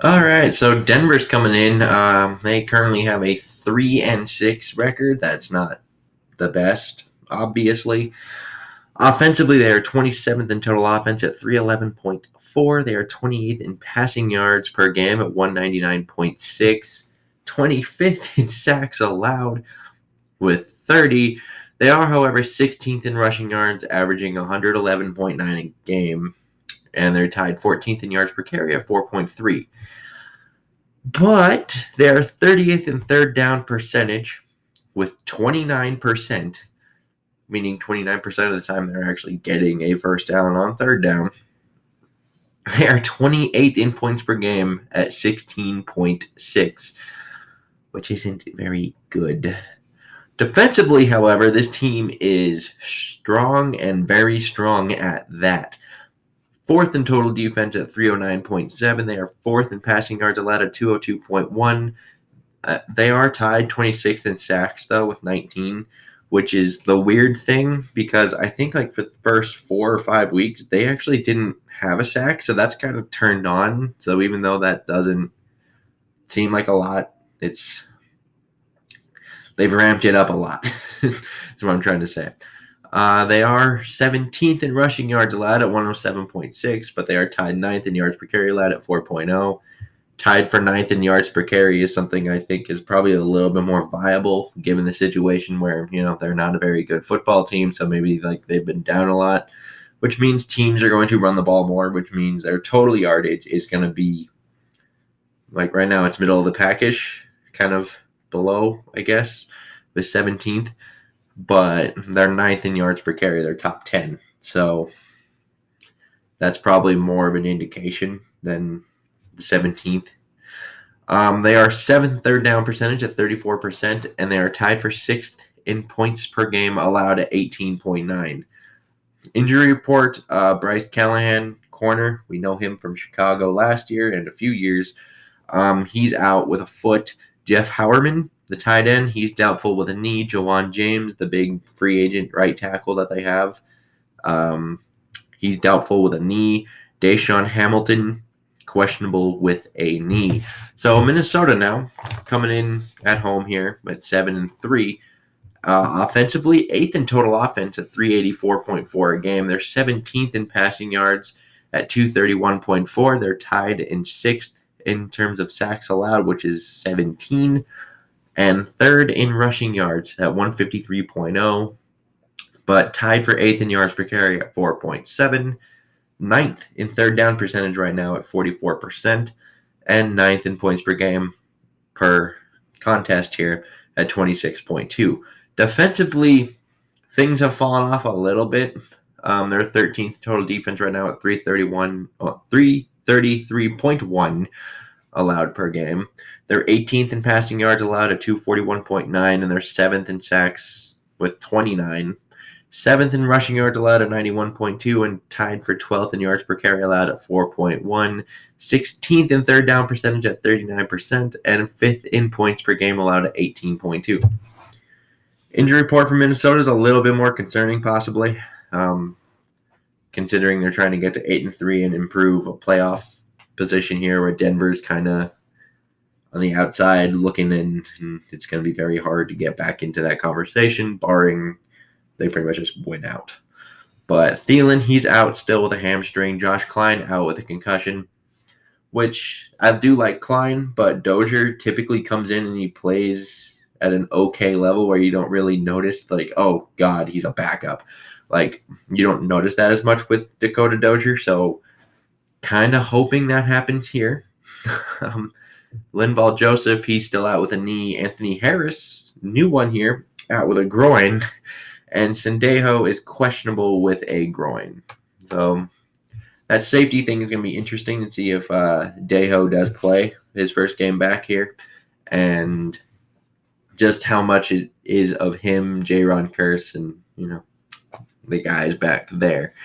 All right, so Denver's coming in. They currently have a 3-6 record. That's not the best, obviously. Offensively, they are 27th in total offense at 311.4. They are 28th in passing yards per game at 199.6. 25th in sacks allowed with 30. They are, however, 16th in rushing yards, averaging 111.9 a game, and they're tied 14th in yards per carry at 4.3. But they're 30th in third down percentage with 29%, meaning 29% of the time they're actually getting a first down on third down. They are 28th in points per game at 16.6, which isn't very good. Defensively, however, this team is strong and very strong at that. Fourth in total defense at 309.7. They are fourth in passing yards allowed at 202.1. They are tied 26th in sacks, though, with 19, which is the weird thing because I think like for the first 4 or 5 weeks, they actually didn't have a sack. So that's kind of turned on. So even though that doesn't seem like a lot, they've ramped it up a lot. That's what I'm trying to say. They are 17th in rushing yards allowed at 107.6, but they are tied 9th in yards per carry allowed at 4.0. Tied for 9th in yards per carry is something I think is probably a little bit more viable given the situation where, they're not a very good football team. So maybe like they've been down a lot, which means teams are going to run the ball more, which means their total yardage is going to be like right now it's middle of the pack-ish, kind of below, I guess, with 17th. But they're 9th in yards per carry. They're top 10. So that's probably more of an indication than the 17th. They are 7th third down percentage at 34%, and they are tied for 6th in points per game allowed at 18.9. Injury report, Bryce Callahan, corner. We know him from Chicago last year and a few years. He's out with a foot. Jeff Howerman, the tight end, he's doubtful with a knee. Jawan James, the big free agent right tackle that they have, he's doubtful with a knee. Deshaun Hamilton, questionable with a knee. So Minnesota now coming in at home here at 7-3. Offensively, 8th in total offense at 384.4 a game. They're 17th in passing yards at 231.4. They're tied in 6th in terms of sacks allowed, which is 17, and 3rd in rushing yards at 153.0, but tied for 8th in yards per carry at 4.7, 9th in third down percentage right now at 44%, and 9th in points per game per contest here at 26.2. Defensively, things have fallen off a little bit. They're 13th total defense right now at 333.1 allowed per game. They're 18th in passing yards allowed at 241.9, and they're 7th in sacks with 29. 7th in rushing yards allowed at 91.2, and tied for 12th in yards per carry allowed at 4.1. 16th in third down percentage at 39%, and 5th in points per game allowed at 18.2. Injury report from Minnesota is a little bit more concerning, possibly, considering they're trying to get to 8-3 and improve a playoff position here, where Denver's kind of on the outside looking in. And it's going to be very hard to get back into that conversation, barring they pretty much just win out. But Thielen, he's out still with a hamstring. Josh Klein out with a concussion, which I do like Klein, but Dozier typically comes in and he plays at an okay level where you don't really notice, like, oh, God, he's a backup. Like, you don't notice that as much with Dakota Dozier, so kind of hoping that happens here. Linval Joseph, he's still out with a knee. Anthony Harris, new one here, out with a groin. And Sendejo is questionable with a groin. So that safety thing is going to be interesting to see if Dejo does play his first game back here, and just how much it is of him, Jaron Curse, and the guys back there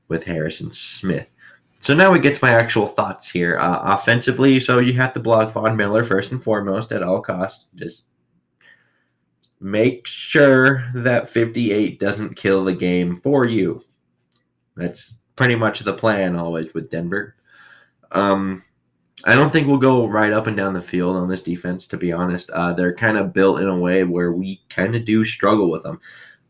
with Harrison Smith. So now we get to my actual thoughts here. Offensively, so you have to block Von Miller first and foremost at all costs. Just make sure that 58 doesn't kill the game for you. That's pretty much the plan always with Denver. I don't think we'll go right up and down the field on this defense, to be honest. They're kind of built in a way where we kind of do struggle with them.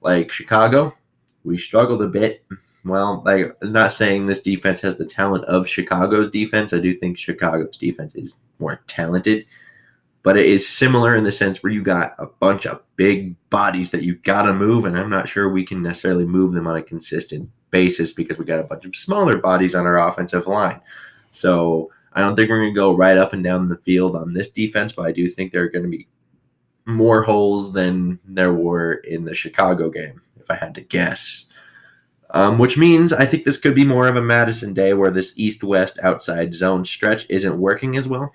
Like Chicago, we struggled a bit. Well, like, I'm not saying this defense has the talent of Chicago's defense. I do think Chicago's defense is more talented, but it is similar in the sense where you got a bunch of big bodies that you got to move, and I'm not sure we can necessarily move them on a consistent basis because we got a bunch of smaller bodies on our offensive line. So I don't think we're going to go right up and down the field on this defense, but I do think there are going to be more holes than there were in the Chicago game, if I had to guess. Which means I think this could be more of a Madison day where this east-west outside zone stretch isn't working as well.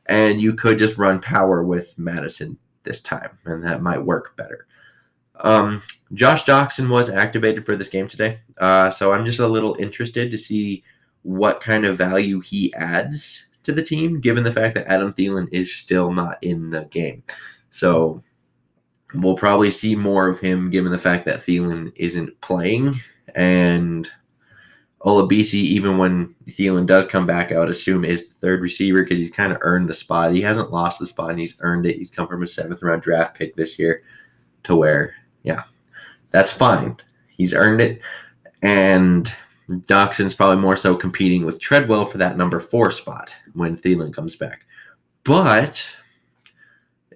And you could just run power with Madison this time, and that might work better. Josh Doctson was activated for this game today, so I'm just a little interested to see what kind of value he adds to the team, given the fact that Adam Thielen is still not in the game. So we'll probably see more of him given the fact that Thielen isn't playing. And Olabisi, even when Thielen does come back, I would assume is the third receiver because he's kind of earned the spot. He hasn't lost the spot, and he's earned it. He's come from a 7th-round draft pick this year to where, yeah, that's fine. He's earned it. And Doxson's probably more so competing with Treadwell for that number 4 spot when Thielen comes back. But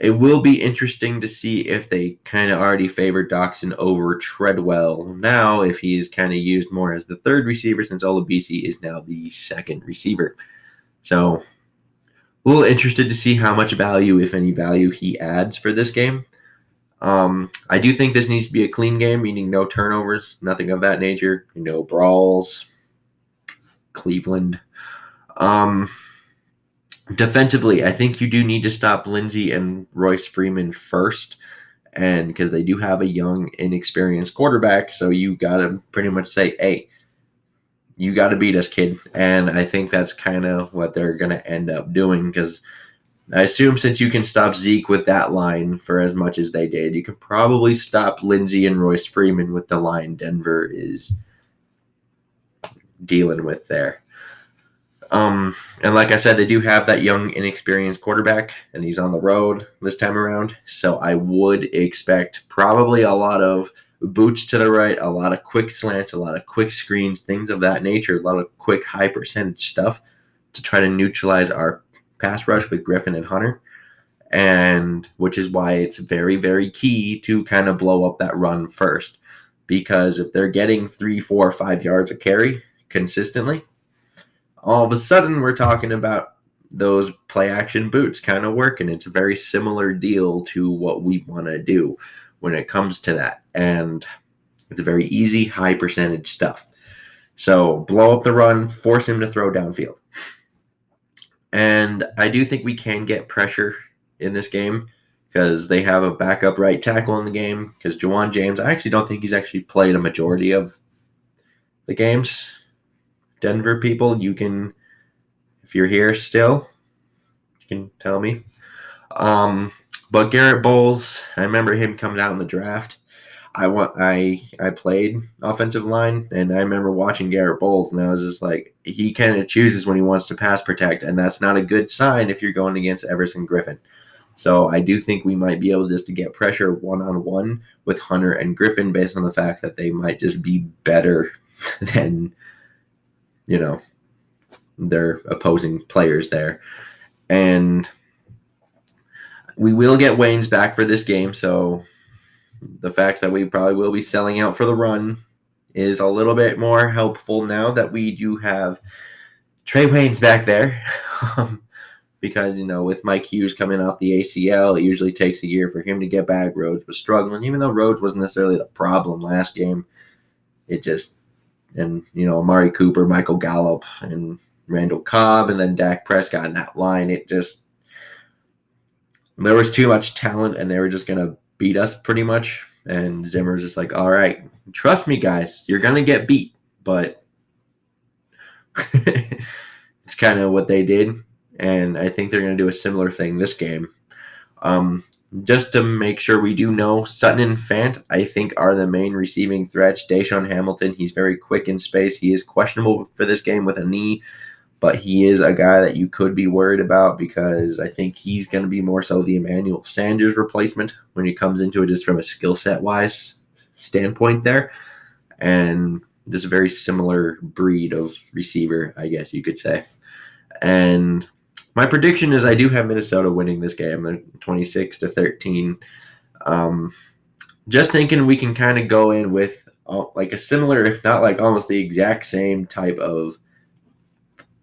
it will be interesting to see if they kind of already favor Doxson over Treadwell now, if he's kind of used more as the third receiver since Olabisi is now the second receiver. So a little interested to see how much value, if any value, he adds for this game. I do think this needs to be a clean game, meaning no turnovers, nothing of that nature, no brawls. Cleveland. Defensively, I think you do need to stop Lindsey and Royce Freeman first, and because they do have a young, inexperienced quarterback, so you got to pretty much say, hey, you got to beat us, kid. And I think that's kind of what they're going to end up doing because I assume since you can stop Zeke with that line for as much as they did, you can probably stop Lindsey and Royce Freeman with the line Denver is dealing with there. And like I said, they do have that young, inexperienced quarterback, and he's on the road this time around. So I would expect probably a lot of boots to the right, a lot of quick slants, a lot of quick screens, things of that nature, a lot of quick high percentage stuff to try to neutralize our pass rush with Griffin and Hunter. And which is why it's very, very key to kind of blow up that run first. Because if they're getting 3, 4, 5 yards a carry consistently, all of a sudden we're talking about those play action boots kind of working. It's a very similar deal to what we want to do when it comes to that. And it's a very easy, high percentage stuff. So blow up the run, force him to throw downfield. And I do think we can get pressure in this game because they have a backup right tackle in the game because Juwan James, I actually don't think he's actually played a majority of the games. Denver people, you can, if you're here still, you can tell me. But Garrett Bowles, I remember him coming out in the draft. I played offensive line, and I remember watching Garrett Bowles, and I was just like, he kind of chooses when he wants to pass protect, and that's not a good sign if you're going against Everson Griffin. So I do think we might be able just to get pressure one-on-one with Hunter and Griffin based on the fact that they might just be better than their opposing players there. And we will get Waynes back for this game, so the fact that we probably will be selling out for the run is a little bit more helpful now that we do have Trey Waynes back there. Because, with Mike Hughes coming off the ACL, it usually takes a year for him to get back. Rhodes was struggling, even though Rhodes wasn't necessarily the problem last game. It just, and, Amari Cooper, Michael Gallup, and Randall Cobb, and then Dak Prescott in that line. It just, there was too much talent, and they were just going to beat us pretty much. And Zimmer's just like, all right, trust me, guys, you're going to get beat. But it's kind of what they did. And I think they're going to do a similar thing this game. Just to make sure we do know, Sutton and Fant, I think, are the main receiving threats. Deshaun Hamilton, he's very quick in space. He is questionable for this game with a knee. but he is a guy that you could be worried about because I think he's going to be more so the Emmanuel Sanders replacement when he comes into it, just from a skill set wise standpoint there. And just a very similar breed of receiver, I guess you could say. And my prediction is I do have Minnesota winning this game. They're 26-13. Just thinking we can kind of go in with like a similar, if not like almost the exact same type of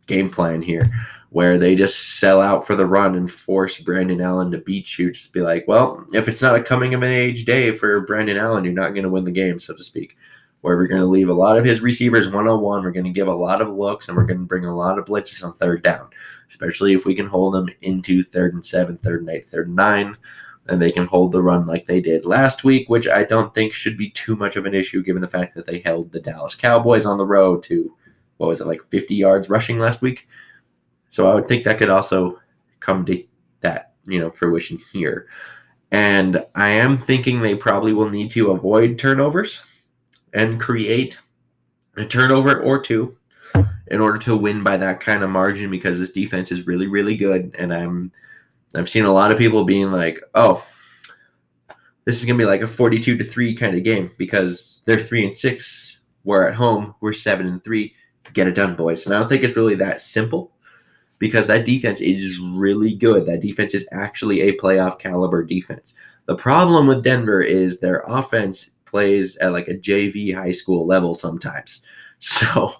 game plan here, where they just sell out for the run and force Brandon Allen to beat you. Just be like, well, if it's not a coming of an age day for Brandon Allen, you're not going to win the game, so to speak. Where we're going to leave a lot of his receivers one-on-one. We're going to give a lot of looks, and we're going to bring a lot of blitzes on third down, especially if we can hold them into 3rd and 7, 3rd and 8, 3rd and 9, and they can hold the run like they did last week, which I don't think should be too much of an issue given the fact that they held the Dallas Cowboys on the road to, 50 yards rushing last week. So I would think that could also come to that, fruition here. And I am thinking they probably will need to avoid turnovers and create a turnover or two in order to win by that kind of margin, because this defense is really, really good. And I've seen a lot of people being like, oh, this is going to be like a 42-3 kind of game because they're 3-6. We're at home. We're 7-3. Get it done, boys. And I don't think it's really that simple, because that defense is really good. That defense is actually a playoff caliber defense. The problem with Denver is their offense plays at like a JV high school level sometimes. So,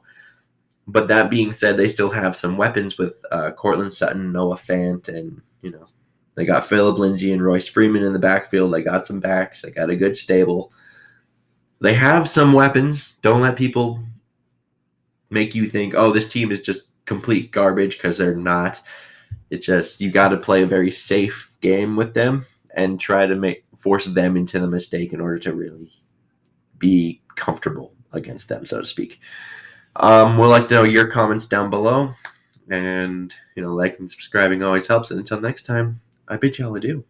but that being said, they still have some weapons with Cortland Sutton, Noah Fant, and, they got Phillip Lindsay and Royce Freeman in the backfield. They got some backs. They got a good stable. They have some weapons. Don't let people make you think, oh, this team is just complete garbage, because they're not. It's just, you got to play a very safe game with them and try to force them into the mistake in order to really be comfortable against them, so to speak. We'd like to know your comments down below, and liking and subscribing always helps. And until next time, I bid y'all adieu.